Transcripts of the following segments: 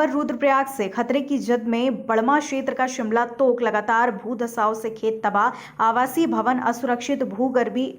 खबर रुद्रप्रयाग से। खतरे की जद में बड़मा क्षेत्र का शिमला तोक लगातार भूधसाव से खेत तबाह, आवासीय भवन असुरक्षित, भूगर्भी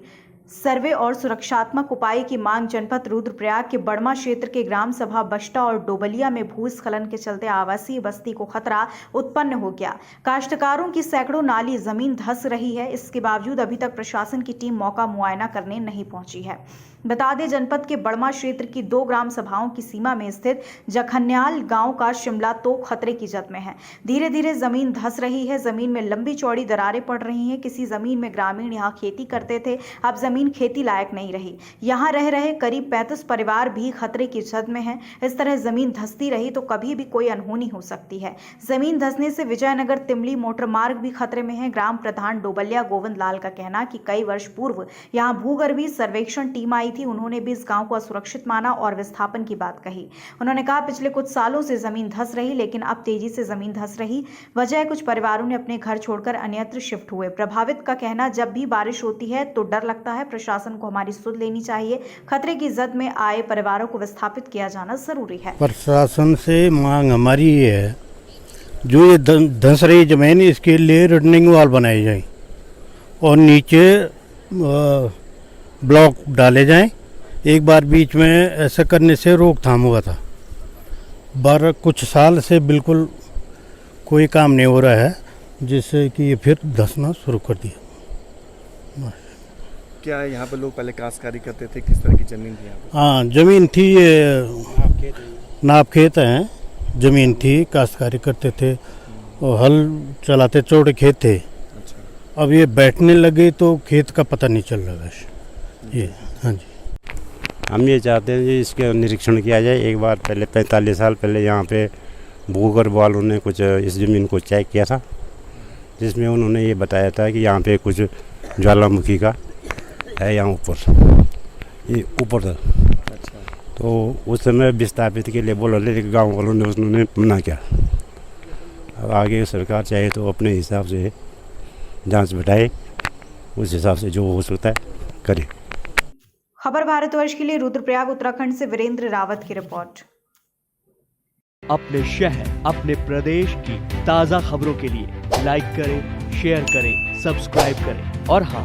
सर्वे और सुरक्षात्मक उपाय की मांग। जनपद रुद्रप्रयाग के बड़मा क्षेत्र के ग्राम सभा बष्टा और डोबलिया में भूस्खलन के चलते आवासीय बस्ती को खतरा उत्पन्न हो गया। काश्तकारों की सैकड़ों नाली जमीन धंस रही है। इसके बावजूद अभी तक प्रशासन की टीम मौका मुआयना करने नहीं पहुंची है। बता दें, जनपद के बड़मा क्षेत्र की 2 ग्राम सभाओं की सीमा में स्थित जखन्याल गांव का शिमला तो खतरे की जद में है। धीरे धीरे जमीन धंस रही है। जमीन में लंबी चौड़ी दरारें पड़ रही हैं। किसी जमीन में ग्रामीण यहां खेती करते थे, अब जमीन खेती लायक नहीं रही। यहां रह रहे करीब 35 परिवार भी खतरे की जद में हैं। इस तरह जमीन धंसती रही तो कभी भी कोई अनहोनी हो सकती है। जमीन धंसने से विजयनगर तिमली मोटर मार्ग भी खतरे में है। ग्राम प्रधान डोबलिया गोविंद लाल का कहना कि कई वर्ष पूर्व यहां भूगर्भी सर्वेक्षण टीम आई थी। उन्होंने भी इस गांव को असुरक्षित माना और विस्थापन की बात कही। उन्होंने कहा, पिछले कुछ सालों से जमीन धंस रही, लेकिन अब तेजी से जमीन धंस रही। वजह कुछ परिवारों ने अपने घर छोड़कर अन्यत्र शिफ्ट हुए। प्रभावित का कहना, जब भी बारिश होती है तो डर लगता है। प्रशासन को हमारी सुध लेनी चाहिए। खतरे की जद में आए परिवारों को विस्थापित किया जाना जरूरी है। प्रशासन से मांग हमारी ये है, जो ये धंस रही जमीन, इसके लिए रिटर्निंग वॉल बनाई जाए और नीचे ब्लॉक डाले जाएं। एक बार बीच में ऐसा करने से रोकथाम हुआ था। कुछ साल से बिल्कुल कोई काम नहीं हो रहा है, जिससे कि ये फिर धंसना शुरू कर दिया। क्या यहाँ पर लोग पहले काश्तकारी करते थे? किस तरह की जमीन थी यहाँ पर? हाँ, जमीन थी, ये नाप खेत हैं, जमीन थी, काश्तकारी करते थे और हल चलाते, चौड़े खेत थे। अच्छा। अब ये बैठने लगे तो खेत का पता नहीं चल रहा है ये। हाँ जी, हम ये चाहते हैं कि इसके निरीक्षण किया जाए। एक बार पहले 45 साल पहले यहाँ पे भूगर्भ वालों ने कुछ इस ज़मीन को चेक किया था, जिसमें उन्होंने ये बताया था कि यहाँ पे कुछ ज्वालामुखी का है, यहाँ ऊपर, ये ऊपर था। अच्छा। तो उस समय विस्थापित के लिए बोला, लेकिन गाँव वालों ने उन्होंने मना किया। अब आगे सरकार चाहे तो अपने हिसाब से जाँच बिठाए, उस हिसाब से जो हो सकता है करे। खबर भारतवर्ष के लिए रुद्रप्रयाग उत्तराखंड से वीरेंद्र रावत की रिपोर्ट। अपने शहर, अपने प्रदेश की ताजा खबरों के लिए लाइक करें, शेयर करें, सब्सक्राइब करें और हाँ,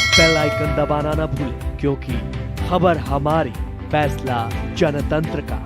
बेल आइकन दबाना ना भूलें, क्योंकि खबर हमारी, फैसला जनतंत्र का।